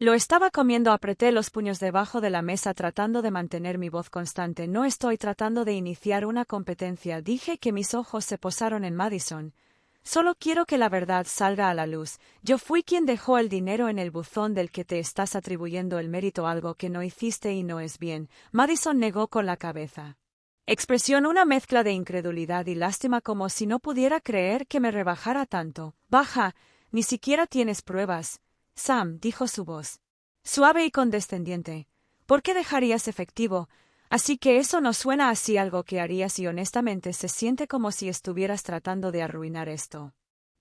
Lo estaba comiendo. Apreté los puños debajo de la mesa tratando de mantener mi voz constante. No estoy tratando de iniciar una competencia. Dije que mis ojos se posaron en Madison. Solo quiero que la verdad salga a la luz. Yo fui quien dejó el dinero en el buzón del que te estás atribuyendo el mérito, algo que no hiciste y no es bien. Madison negó con la cabeza. Expresión una mezcla de incredulidad y lástima, como si no pudiera creer que me rebajara tanto. Baja, ni siquiera tienes pruebas. Sam, dijo su voz, suave y condescendiente. ¿Por qué dejarías efectivo? Así que eso no suena así algo que harías y honestamente se siente como si estuvieras tratando de arruinar esto.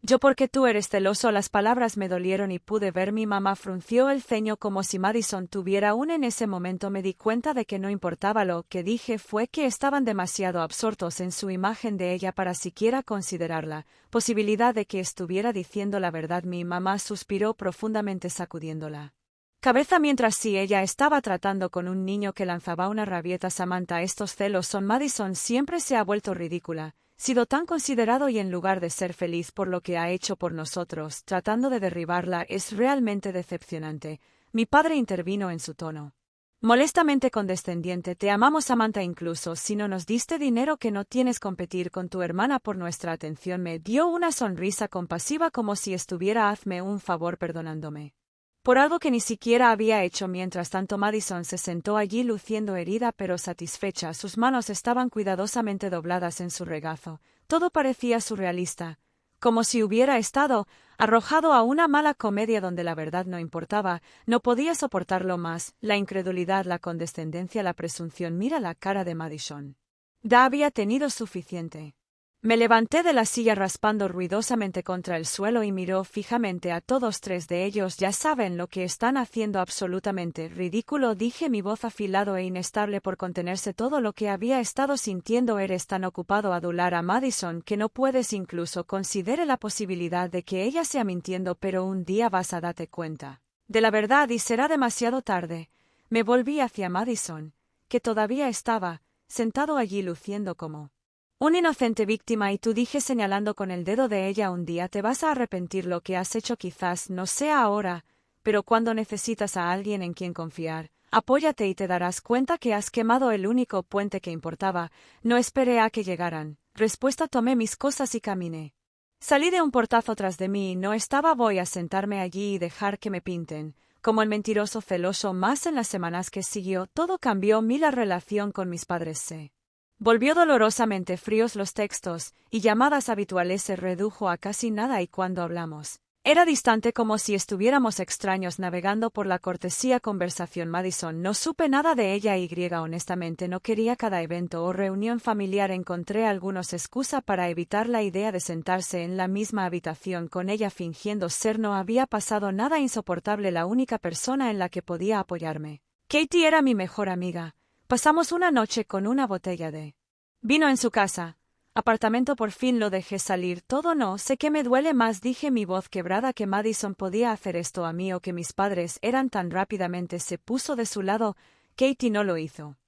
Yo porque tú eres celoso. Las palabras me dolieron y pude ver mi mamá frunció el ceño como si Madison tuviera aún. En ese momento me di cuenta de que no importaba lo que dije, fue que estaban demasiado absortos en su imagen de ella para siquiera considerar la posibilidad de que estuviera diciendo la verdad. Mi mamá suspiró profundamente sacudiéndola cabeza mientras si ella estaba tratando con un niño que lanzaba una rabieta. Samantha, estos celos son Madison siempre se ha vuelto ridícula, sido tan considerado y en lugar de ser feliz por lo que ha hecho por nosotros, tratando de derribarla es realmente decepcionante. Mi padre intervino en su tono molestamente condescendiente. Te amamos, Samantha, incluso si no nos diste dinero que no tienes competir con tu hermana por nuestra atención. Me dio una sonrisa compasiva como si estuviera hazme un favor perdonándome por algo que ni siquiera había hecho. Mientras tanto, Madison se sentó allí luciendo herida pero satisfecha. Sus manos estaban cuidadosamente dobladas en su regazo. Todo parecía surrealista, como si hubiera estado arrojado a una mala comedia donde la verdad no importaba. No podía soportarlo más, la incredulidad, la condescendencia, la presunción. Mira la cara de Madison. Ya había tenido suficiente. Me levanté de la silla raspando ruidosamente contra el suelo y miró fijamente a todos tres de ellos. Ya saben lo que están haciendo, absolutamente ridículo, dije, mi voz afilado e inestable por contenerse todo lo que había estado sintiendo. Eres tan ocupado adular a Madison que no puedes incluso considere la posibilidad de que ella sea mintiendo, pero un día vas a darte cuenta de la verdad y será demasiado tarde. Me volví hacia Madison, que todavía estaba sentado allí luciendo como una inocente víctima, y tú, dije señalando con el dedo de ella, un día te vas a arrepentir lo que has hecho. Quizás no sea ahora, pero cuando necesitas a alguien en quien confiar, apóyate y te darás cuenta que has quemado el único puente que importaba. No esperé a que llegaran. Respuesta: tomé mis cosas y caminé. Salí de un portazo tras de mí y no estaba. Voy a sentarme allí y dejar que me pinten como el mentiroso celoso. Más en las semanas que siguió, todo cambió. La relación con mis padres se volvió dolorosamente fríos. Los textos y llamadas habituales se redujo a casi nada y cuando hablamos, era distante, como si estuviéramos extraños navegando por la cortesía conversación. Madison, no supe nada de ella y honestamente no quería. Cada evento o reunión familiar encontré algunos excusa para evitar la idea de sentarse en la misma habitación con ella fingiendo ser. No había pasado nada insoportable. La única persona en la que podía apoyarme, Katie, era mi mejor amiga. Pasamos una noche con una botella de vino en su casa. Apartamento. Por fin lo dejé salir todo. No sé qué me duele más, dije, mi voz quebrada, que Madison podía hacer esto a mí o que mis padres eran tan rápidamente. Se puso de su lado. Katie no lo hizo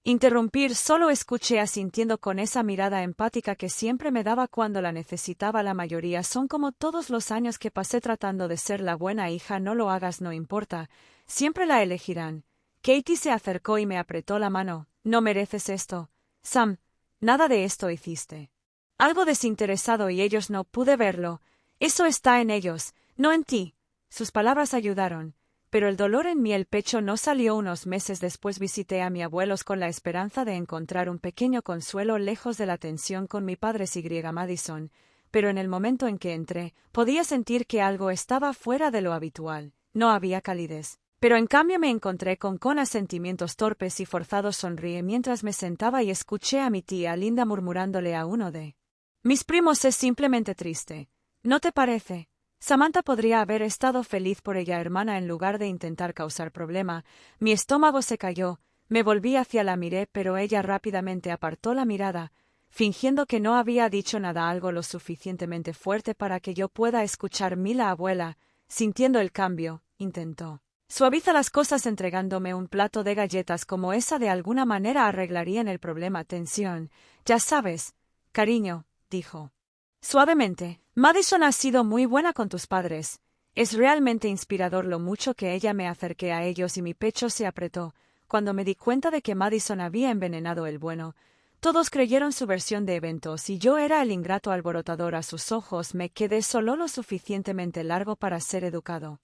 interrumpir, solo escuché asintiendo con esa mirada empática que siempre me daba cuando la necesitaba. La mayoría son como todos los años que pasé tratando de ser la buena hija. No lo hagas, no importa, siempre la elegirán. Katie se acercó y me apretó la mano. No mereces esto, Sam. Nada de esto hiciste. Algo desinteresado y ellos no pude verlo. Eso está en ellos, no en ti. Sus palabras ayudaron, pero el dolor en mi el pecho no salió. Unos meses después visité a mis abuelos con la esperanza de encontrar un pequeño consuelo lejos de la tensión con mi padre y Madison, pero en el momento en que entré, podía sentir que algo estaba fuera de lo habitual. No había calidez, pero en cambio me encontré con sentimientos torpes y forzados. Sonríe mientras me sentaba y escuché a mi tía Linda murmurándole a uno de mis primos: es simplemente triste, ¿no te parece? Samantha podría haber estado feliz por ella, hermana, en lugar de intentar causar problema. Mi estómago se cayó, me volví hacia la miré, pero ella rápidamente apartó la mirada, fingiendo que no había dicho nada, algo lo suficientemente fuerte para que yo pueda escuchar. La abuela, sintiendo el cambio, intentó suaviza las cosas entregándome un plato de galletas, como esa de alguna manera arreglarían el problema. Tensión. Ya sabes, cariño, dijo suavemente. Madison ha sido muy buena con tus padres. Es realmente inspirador lo mucho que ella me acerqué a ellos y mi pecho se apretó. Cuando me di cuenta de que Madison había envenenado el bueno, todos creyeron su versión de eventos y yo era el ingrato alborotador a sus ojos. Me quedé solo lo suficientemente largo para ser educado.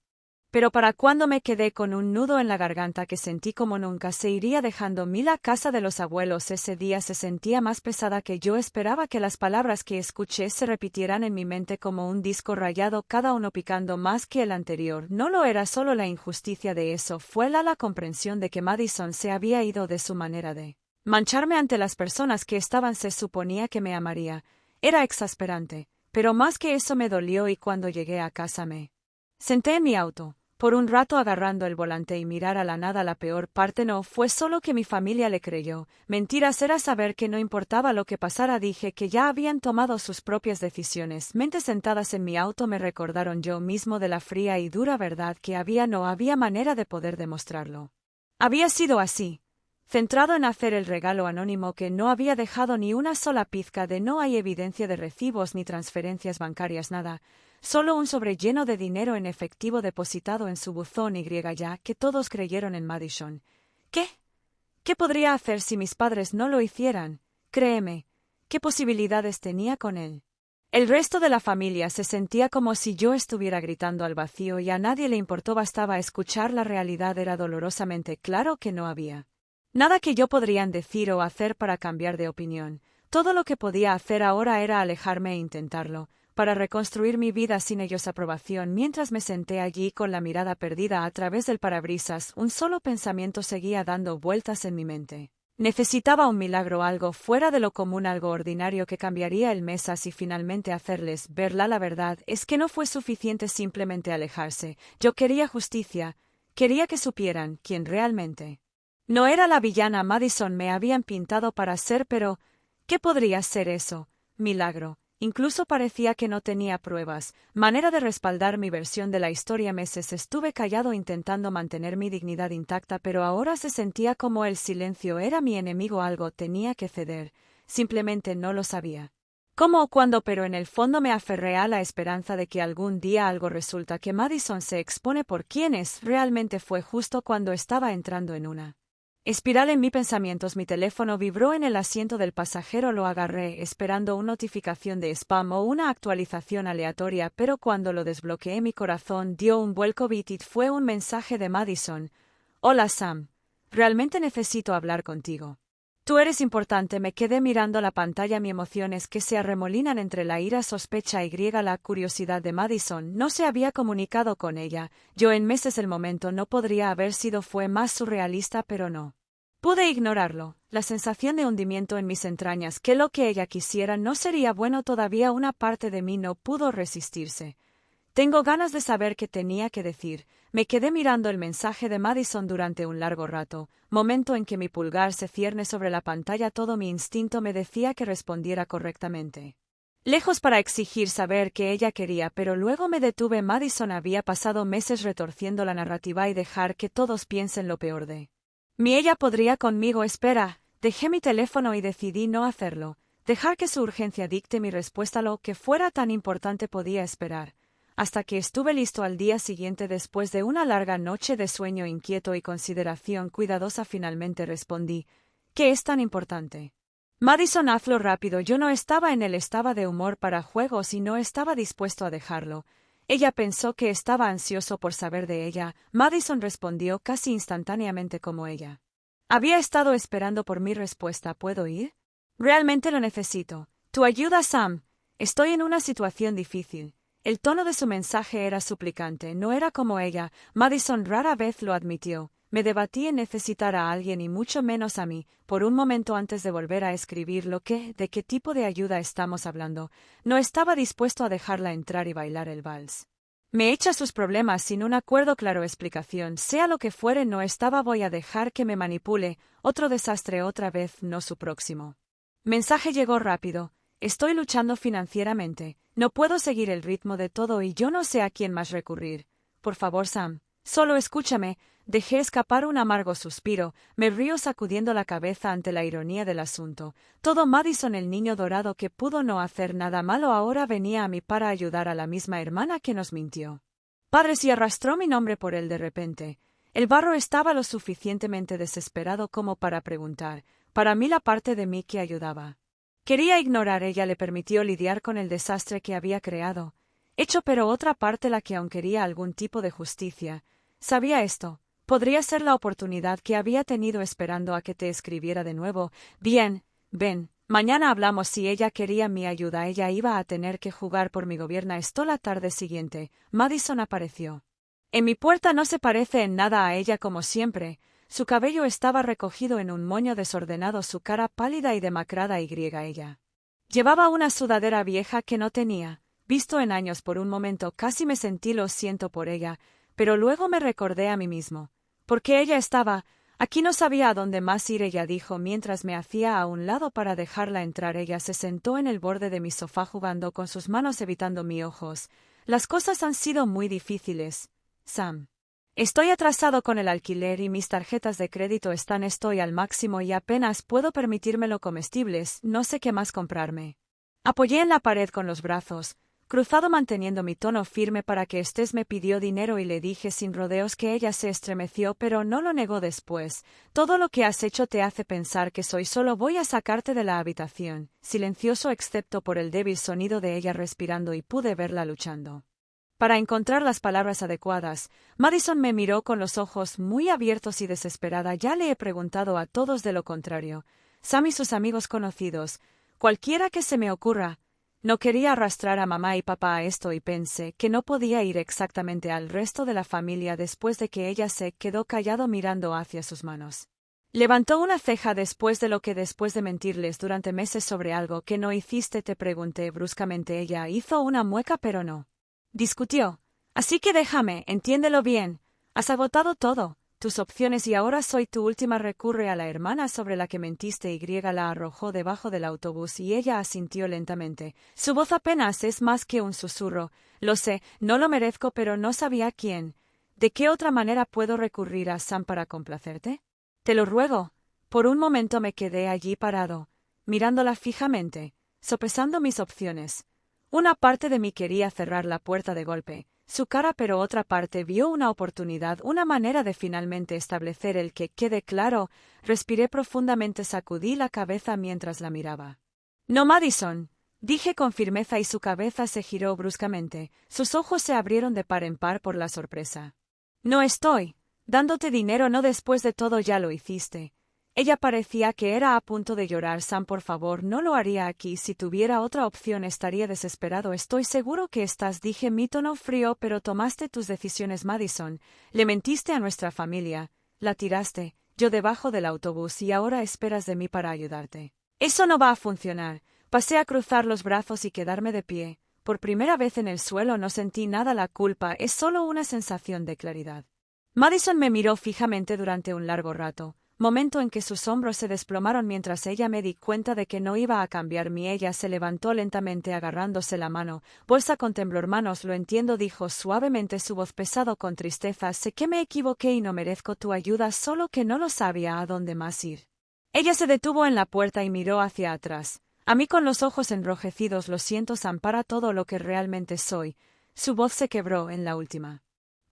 Pero para cuando me quedé con un nudo en la garganta que sentí como nunca se iría dejando la casa de los abuelos ese día se sentía más pesada que yo esperaba que las palabras que escuché se repitieran en mi mente como un disco rayado cada uno picando más que el anterior. No lo era solo la injusticia de eso, fue la comprensión de que Madison se había ido de su manera de mancharme ante las personas que estaban se suponía que me amaría. Era exasperante, pero más que eso me dolió y cuando llegué a casa me senté en mi auto. Por un rato agarrando el volante y mirar a la nada. La peor parte no fue solo que mi familia le creyó. Mentiras era saber que no importaba lo que pasara. Dije que ya habían tomado sus propias decisiones. Mentes sentadas en mi auto me recordaron yo mismo de la fría y dura verdad que no había manera de poder demostrarlo. Había sido así. Centrado en hacer el regalo anónimo que no había dejado ni una sola pizca de no hay evidencia de recibos ni transferencias bancarias nada. Solo un sobre lleno de dinero en efectivo depositado en su buzón y ya que todos creyeron en Madison. ¿Qué? ¿Qué podría hacer si mis padres no lo hicieran? Créeme, ¿qué posibilidades tenía con él? El resto de la familia se sentía como si yo estuviera gritando al vacío y a nadie le importó. Bastaba escuchar la realidad. Era dolorosamente claro que no había nada que yo podrían decir o hacer para cambiar de opinión. Todo lo que podía hacer ahora era alejarme e intentarlo, para reconstruir mi vida sin ellos aprobación. Mientras me senté allí con la mirada perdida a través del parabrisas, un solo pensamiento seguía dando vueltas en mi mente. Necesitaba un milagro, algo fuera de lo común, algo ordinario que cambiaría el mesas y finalmente hacerles verla. La verdad es que no fue suficiente simplemente alejarse. Yo quería justicia, quería que supieran quién realmente no era la villana Madison me habían pintado para ser, pero ¿qué podría ser eso? Milagro. Incluso parecía que no tenía pruebas, manera de respaldar mi versión de la historia. Meses estuve callado intentando mantener mi dignidad intacta, pero ahora se sentía como el silencio era mi enemigo. Algo tenía que ceder. Simplemente no lo sabía cómo o cuándo, pero en el fondo me aferré a la esperanza de que algún día algo resulta que Madison se expone por quién es realmente. Fue justo cuando estaba entrando en una espiral en mis pensamientos. Mi teléfono vibró en el asiento del pasajero. Lo agarré, esperando una notificación de spam o una actualización aleatoria, pero cuando lo desbloqueé mi corazón dio un vuelco. Beat. Fue un mensaje de Madison. Hola Sam. Realmente necesito hablar contigo. Tú eres importante. Me quedé mirando la pantalla. Mi emociones que se arremolinan entre la ira, sospecha y la curiosidad de Madison. No se había comunicado con ella. Yo en meses el momento no podría haber sido fue más surrealista, pero no pude ignorarlo. La sensación de hundimiento en mis entrañas, que lo que ella quisiera no sería bueno. Todavía una parte de mí no pudo resistirse. Tengo ganas de saber qué tenía que decir. Me quedé mirando el mensaje de Madison durante un largo rato, momento en que mi pulgar se cierne sobre la pantalla. Todo mi instinto me decía que respondiera correctamente. Lejos para exigir saber qué ella quería, pero luego me detuve. Madison había pasado meses retorciendo la narrativa y dejar que todos piensen lo peor de mí. Ella podría conmigo. Espera, dejé mi teléfono y decidí no hacerlo. Dejar que su urgencia dicte mi respuesta. Lo que fuera tan importante podía esperar. Hasta que estuve listo al día siguiente después de una larga noche de sueño inquieto y consideración cuidadosa. Finalmente respondí. ¿Qué es tan importante? Madison, hazlo rápido. Yo no estaba en él. Estaba de humor para juegos y no estaba dispuesto a dejarlo. Ella pensó que estaba ansioso por saber de ella. Madison respondió casi instantáneamente como ella había estado esperando por mi respuesta. ¿Puedo ir? Realmente lo necesito. Tu ayuda, Sam. Estoy en una situación difícil. El tono de su mensaje era suplicante, no era como ella. Madison rara vez lo admitió. Me debatí en necesitar a alguien y mucho menos a mí, por un momento antes de volver a escribir de qué tipo de ayuda estamos hablando. No estaba dispuesto a dejarla entrar y bailar el vals. Me echa sus problemas sin un acuerdo claro. Explicación, sea lo que fuere, no estaba. Voy a dejar que me manipule. Otro desastre otra vez, no su próximo. Mensaje llegó rápido. Estoy luchando financieramente. No puedo seguir el ritmo de todo y yo no sé a quién más recurrir. Por favor, Sam, solo escúchame. Dejé escapar un amargo suspiro. Me río sacudiendo la cabeza ante la ironía del asunto. Todo Madison, el niño dorado que pudo no hacer nada malo, ahora venía a mí para ayudar a la misma hermana que nos mintió. Padres, y arrastró mi nombre por él de repente. El barro estaba lo suficientemente desesperado como para preguntar, para mí la parte de mí que ayudaba. Quería ignorar, ella le permitió lidiar con el desastre que había creado. Hecho, pero otra parte, la que aún quería algún tipo de justicia. Sabía esto. Podría ser la oportunidad que había tenido esperando a que te escribiera de nuevo. Bien, ven, mañana hablamos. Si ella quería mi ayuda, ella iba a tener que jugar por mi gobierno. Esto la tarde siguiente, Madison apareció. En mi puerta no se parece en nada a ella como siempre. Su cabello estaba recogido en un moño desordenado, su cara pálida y demacrada ella. Llevaba una sudadera vieja que no tenía visto en años. Por un momento casi me sentí lo siento por ella, pero luego me recordé a mí mismo. Porque ella estaba aquí, no sabía a dónde más ir, ella dijo mientras me hacía a un lado para dejarla entrar. Ella se sentó en el borde de mi sofá jugando con sus manos, evitando mis ojos. Las cosas han sido muy difíciles, Sam. Estoy atrasado con el alquiler y mis tarjetas de crédito estoy al máximo y apenas puedo permitírmelo comestibles, no sé qué más comprarme. Apoyé en la pared con los brazos cruzado, manteniendo mi tono firme para que estés. Me pidió dinero y le dije sin rodeos que ella se estremeció, pero no lo negó después. Todo lo que has hecho te hace pensar que soy solo. Voy a sacarte de la habitación. Silencioso excepto por el débil sonido de ella respirando, y pude verla luchando para encontrar las palabras adecuadas. Madison me miró con los ojos muy abiertos y desesperada. Ya le he preguntado a todos de lo contrario. Sam y sus amigos conocidos. Cualquiera que se me ocurra. No quería arrastrar a mamá y papá a esto, y pensé que no podía ir exactamente al resto de la familia después de que ella se quedó callado mirando hacia sus manos. Levantó una ceja. Después de mentirles durante meses sobre algo que no hiciste, te pregunté bruscamente. Ella hizo una mueca pero no discutió. Así que déjame, entiéndelo bien. Has agotado todo tus opciones y ahora soy tu última. Recurre a la hermana sobre la que mentiste. La arrojó debajo del autobús y ella asintió lentamente. Su voz apenas es más que un susurro. Lo sé, no lo merezco, pero no sabía quién. ¿De qué otra manera puedo recurrir a Sam para complacerte? Te lo ruego. Por un momento me quedé allí parado, mirándola fijamente, sopesando mis opciones. Una parte de mí quería cerrar la puerta de golpe su cara, pero otra parte vio una oportunidad, una manera de finalmente establecer el que quede claro. Respiré profundamente, sacudí la cabeza mientras la miraba. No, Madison, dije con firmeza, y su cabeza se giró bruscamente. Sus ojos se abrieron de par en par por la sorpresa. No estoy dándote dinero, no, después de todo ya lo hiciste. Ella parecía que era a punto de llorar. Sam, por favor, no lo haría aquí. Si tuviera otra opción estaría desesperado. Estoy seguro que estás, dije, mi tono frío, pero tomaste tus decisiones, Madison. Le mentiste a nuestra familia, la tiraste, yo debajo del autobús, y ahora esperas de mí para ayudarte. Eso no va a funcionar. Pasé a cruzar los brazos y quedarme de pie. Por primera vez en el suelo no sentí nada. La culpa es solo una sensación de claridad. Madison me miró fijamente durante un largo rato. Momento en que sus hombros se desplomaron mientras ella me di cuenta de que no iba a cambiar. Ella se levantó lentamente agarrándose la mano. Bolsa con temblor. Manos, lo entiendo, dijo suavemente, su voz pesado con tristeza. Sé que me equivoqué y no merezco tu ayuda, solo que no lo sabía a dónde más ir. Ella se detuvo en la puerta y miró hacia atrás. A mí con los ojos enrojecidos. Lo siento, Sam, para todo lo que realmente soy. Su voz se quebró en la última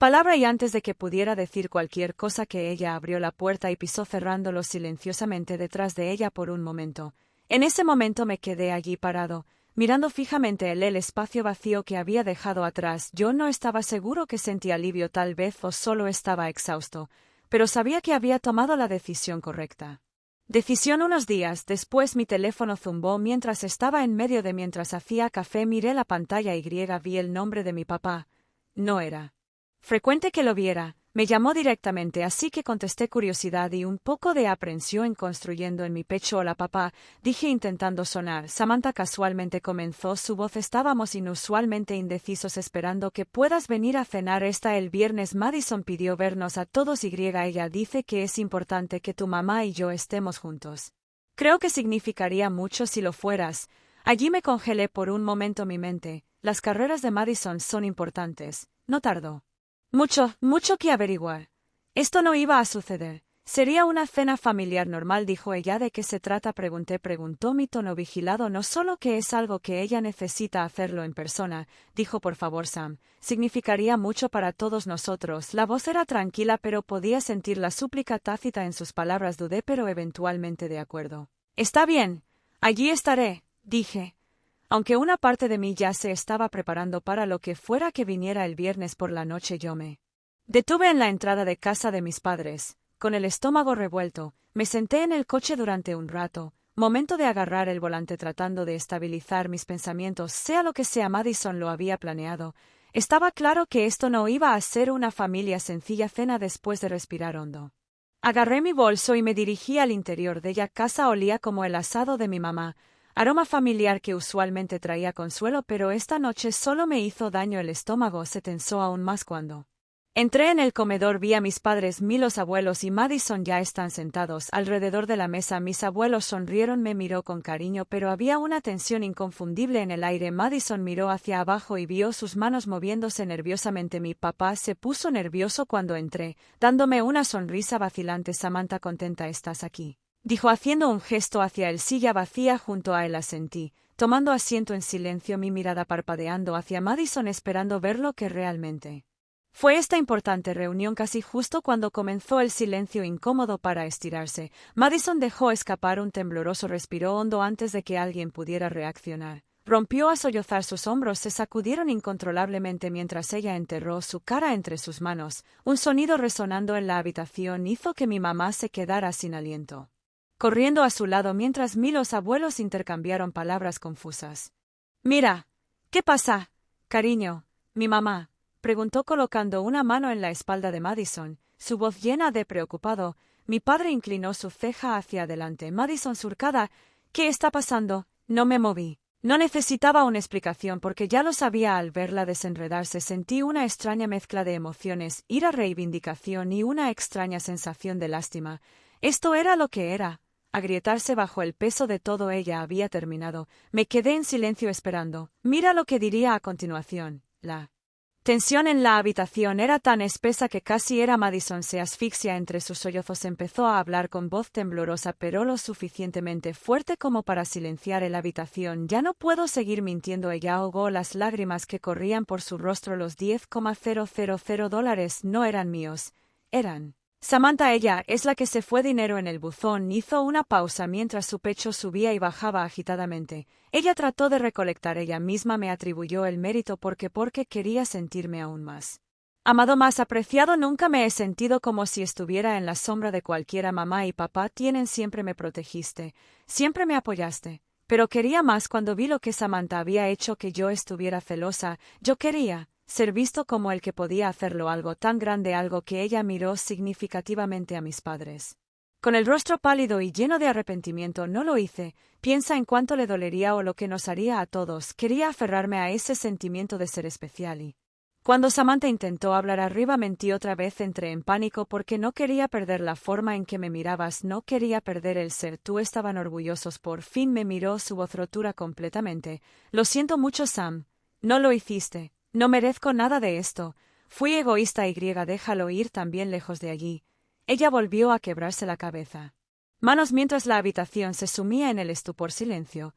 palabra y antes de que pudiera decir cualquier cosa que ella abrió la puerta y pisó, cerrándolo silenciosamente detrás de ella por un momento. En ese momento me quedé allí parado, mirando fijamente el espacio vacío que había dejado atrás. Yo no estaba seguro que sentía alivio, tal vez, o solo estaba exhausto, pero sabía que había tomado la decisión correcta. Unos días después mi teléfono zumbó mientras estaba en medio de mientras hacía café. Miré la pantalla y vi el nombre de mi papá. No era frecuente que lo viera. Me llamó directamente, así que contesté. Curiosidad y un poco de aprensión construyendo en mi pecho. Hola, papá, dije intentando sonar. Samantha, casualmente, comenzó su voz. Estábamos inusualmente indecisos, esperando que puedas venir a cenar el viernes. Madison pidió vernos a todos. Ella dice que es importante que tu mamá y yo estemos juntos. Creo que significaría mucho si lo fueras. Allí me congelé por un momento mi mente. Las carreras de Madison son importantes. No tardó mucho que averiguar. Esto no iba a suceder. Sería una cena familiar normal, dijo ella. ¿De qué se trata? Preguntó mi tono vigilado. No solo que es algo que ella necesita hacerlo en persona, dijo. Por favor, Sam, significaría mucho para todos nosotros. La voz era tranquila, pero podía sentir la súplica tácita en sus palabras. Dudé, pero eventualmente de acuerdo. Está bien, allí estaré, dije. Aunque una parte de mí ya se estaba preparando para lo que fuera que viniera el viernes por la noche, yo me detuve en la entrada de casa de mis padres. Con el estómago revuelto, me senté en el coche durante un rato, momento de agarrar el volante tratando de estabilizar mis pensamientos. Sea lo que sea, Madison lo había planeado. Estaba claro que esto no iba a ser una familia sencilla. Cena. Después de respirar hondo, agarré mi bolso y me dirigí al interior de ella. Casa olía como el asado de mi mamá, aroma familiar que usualmente traía consuelo, pero esta noche solo me hizo daño. El estómago se tensó aún más cuando entré en el comedor. Vi a mis padres, los abuelos y Madison ya están sentados alrededor de la mesa. Mis abuelos sonrieron, me miró con cariño, pero había una tensión inconfundible en el aire. Madison miró hacia abajo y vio sus manos moviéndose nerviosamente. Mi papá se puso nervioso cuando entré, dándome una sonrisa vacilante. Samantha, contenta estás aquí, dijo haciendo un gesto hacia el silla vacía junto a él. Asentí, tomando asiento en silencio, mi mirada parpadeando hacia Madison esperando ver lo que realmente fue esta importante reunión. Casi justo cuando comenzó el silencio incómodo para estirarse, Madison dejó escapar un tembloroso respiro hondo antes de que alguien pudiera reaccionar. Rompió a sollozar, sus hombros se sacudieron incontrolablemente mientras ella enterró su cara entre sus manos. Un sonido resonando en la habitación hizo que mi mamá se quedara sin aliento, corriendo a su lado mientras los abuelos intercambiaron palabras confusas. Mira, ¿qué pasa, cariño? Mi mamá preguntó colocando una mano en la espalda de Madison, su voz llena de preocupado. Mi padre inclinó su ceja hacia adelante. Madison, surcada, ¿qué está pasando? No me moví. No necesitaba una explicación porque ya lo sabía. Al verla desenredarse sentí una extraña mezcla de emociones, ira, reivindicación y una extraña sensación de lástima. Esto era lo que era, agrietarse bajo el peso de todo. Ella había terminado. Me quedé en silencio esperando. Mira lo que diría a continuación. La tensión en la habitación era tan espesa que casi era. Madison se asfixia entre sus sollozos. Empezó a hablar con voz temblorosa, pero lo suficientemente fuerte como para silenciar la habitación. Ya no puedo seguir mintiendo. Ella ahogó las lágrimas que corrían por su rostro. Los $10,000 no eran míos, eran Samantha. Ella es la que se fue. Dinero en el buzón. Hizo una pausa mientras su pecho subía y bajaba agitadamente. Ella trató de recolectar. Ella misma me atribuyó el mérito porque quería sentirme aún más amado, más apreciado. Nunca me he sentido como si estuviera en la sombra de cualquiera. Mamá y papá siempre me protegiste, siempre me apoyaste. Pero quería más cuando vi lo que Samantha había hecho, que yo estuviera celosa. Yo quería ser visto como el que podía hacerlo. Algo tan grande, algo que ella miró significativamente a mis padres. Con el rostro pálido y lleno de arrepentimiento. No lo hice. Piensa en cuánto le dolería o lo que nos haría a todos. Quería aferrarme a ese sentimiento de ser especial y cuando Samantha intentó hablar arriba mentí otra vez. Entré en pánico porque no quería perder la forma en que me mirabas, no quería perder el ser tú. Estaban orgullosos. Por fin me miró, su voz rotura completamente. Lo siento mucho, Sam. No lo hiciste. No merezco nada de esto. Fui egoísta. Déjalo ir también lejos de allí. Ella volvió a quebrarse la cabeza. Manos mientras la habitación se sumía en el estupor. Silencio.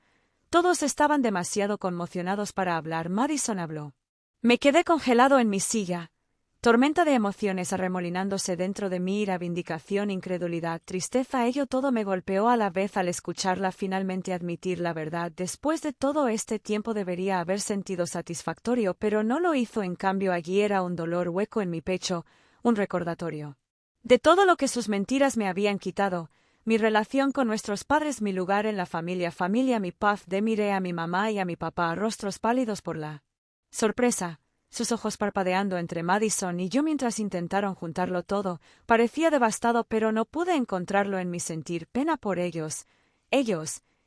Todos estaban demasiado conmocionados para hablar. Madison habló. Me quedé congelado en mi silla. Tormenta de emociones arremolinándose dentro de mí. Ira, vindicación, incredulidad, tristeza. Ello todo me golpeó a la vez al escucharla finalmente admitir la verdad. Después de todo este tiempo debería haber sentido satisfactorio, pero no lo hizo. En cambio, allí era un dolor hueco en mi pecho, un recordatorio de todo lo que sus mentiras me habían quitado. Mi relación con nuestros padres, mi lugar en la familia, mi paz. Miré a mi mamá y a mi papá, rostros pálidos por la sorpresa, sus ojos parpadeando entre Madison y yo mientras intentaron juntarlo todo. Parecía devastado, pero no pude encontrarlo en mi sentir pena por ellos.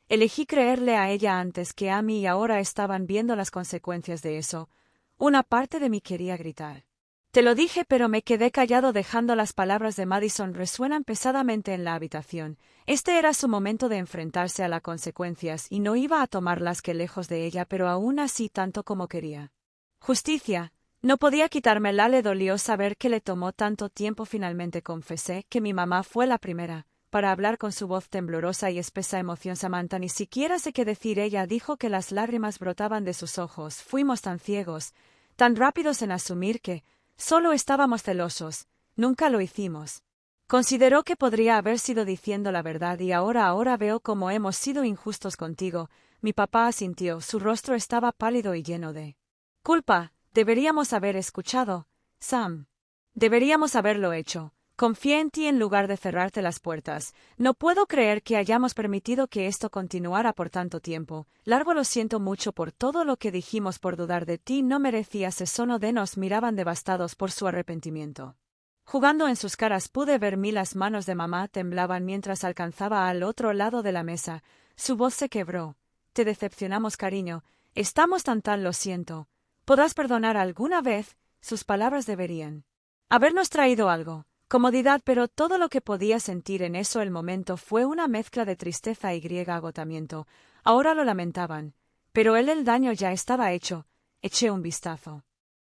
Elegí creerle a ella antes que a mí y ahora estaban viendo las consecuencias de eso. Una parte de mí quería gritar. Te lo dije, pero me quedé callado dejando las palabras de Madison resuenan pesadamente en la habitación. Este era su momento de enfrentarse a las consecuencias y no iba a tomarlas que lejos de ella, pero aún así tanto como quería. Justicia, No podía quitármela, le dolió saber que le tomó tanto tiempo. Finalmente confesé que mi mamá fue la primera, para hablar con su voz temblorosa y espesa emoción. Samantha, ni siquiera sé qué decir. Ella dijo que las lágrimas brotaban de sus ojos. Fuimos tan ciegos, tan rápidos en asumir que solo estábamos celosos. Nunca lo hicimos. Consideró que podría haber sido diciendo la verdad y ahora veo cómo hemos sido injustos contigo. Mi papá asintió, su rostro estaba pálido y lleno de culpa. Deberíamos haber escuchado, Sam. Deberíamos haberlo hecho. Confié en ti en lugar de cerrarte las puertas. No puedo creer que hayamos permitido que esto continuara por tanto tiempo. Largo, lo siento mucho por todo lo que dijimos, por dudar de ti. No merecías eso. No de nos miraban devastados por su arrepentimiento. Jugando en sus caras pude ver las manos de mamá temblaban mientras alcanzaba al otro lado de la mesa. Su voz se quebró. Te decepcionamos, cariño. Estamos tan lo siento. ¿Podrás perdonar alguna vez? Sus palabras deberían habernos traído algo, comodidad, pero todo lo que podía sentir en eso el momento fue una mezcla de tristeza y agotamiento. Ahora lo lamentaban, pero el daño ya estaba hecho. Eché un vistazo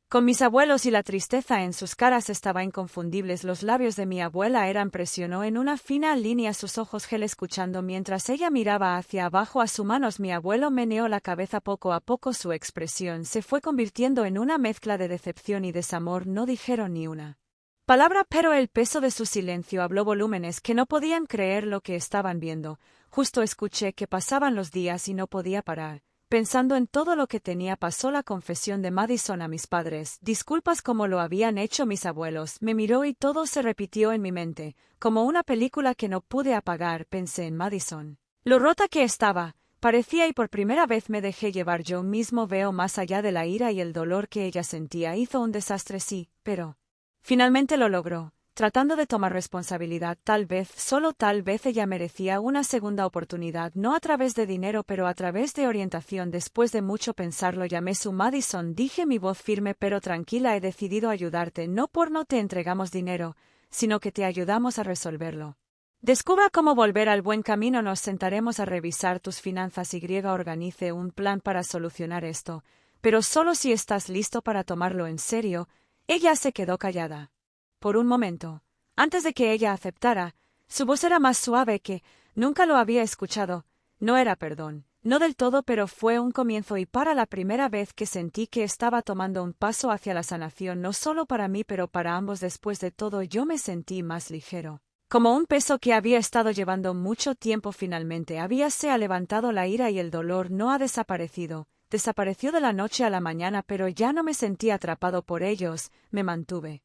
con mis abuelos y la tristeza en sus caras estaba inconfundibles. Los labios de mi abuela eran, presionó en una fina línea sus ojos gel escuchando mientras ella miraba hacia abajo a sus manos. Mi abuelo meneó la cabeza. Poco a poco su expresión se fue convirtiendo en una mezcla de decepción y desamor. No dijeron ni una palabra, pero el peso de su silencio habló volúmenes. Que no podían creer lo que estaban viendo. Justo escuché que pasaban los días y no podía parar. Pensando en todo lo que tenía. Pasó la confesión de Madison a mis padres, disculpas como lo habían hecho mis abuelos. Me miró y todo se repitió en mi mente, como una película que no pude apagar. Pensé en Madison, lo rota que estaba, parecía, y por primera vez me dejé llevar yo mismo. Veo más allá de la ira y el dolor que ella sentía. Hizo un desastre, sí, pero finalmente lo logró. Tratando de tomar responsabilidad, tal vez, solo tal vez, ella merecía una segunda oportunidad, no a través de dinero, pero a través de orientación. Después de mucho pensarlo, llamé su Madison, dije, mi voz firme pero tranquila, he decidido ayudarte, no te entregamos dinero, sino que te ayudamos a resolverlo. Descubra cómo volver al buen camino. Nos sentaremos a revisar tus finanzas y organice un plan para solucionar esto, pero solo si estás listo para tomarlo en serio. Ella se quedó callada por un momento. Antes de que ella aceptara, su voz era más suave que nunca lo había escuchado. No era perdón, no del todo, pero fue un comienzo y para la primera vez que sentí que estaba tomando un paso hacia la sanación, no solo para mí, pero para ambos. Después de todo, yo me sentí más ligero. Como un peso que había estado llevando mucho tiempo finalmente habíase levantado. La ira y el dolor no ha desaparecido. Desapareció de la noche a la mañana, pero ya no me sentí atrapado por ellos. Me mantuve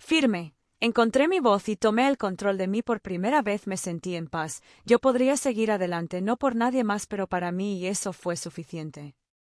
firme. Encontré mi voz y tomé el control de mí. Por primera vez me sentí en paz. Yo podría seguir adelante, no por nadie más, pero para mí, y eso fue suficiente.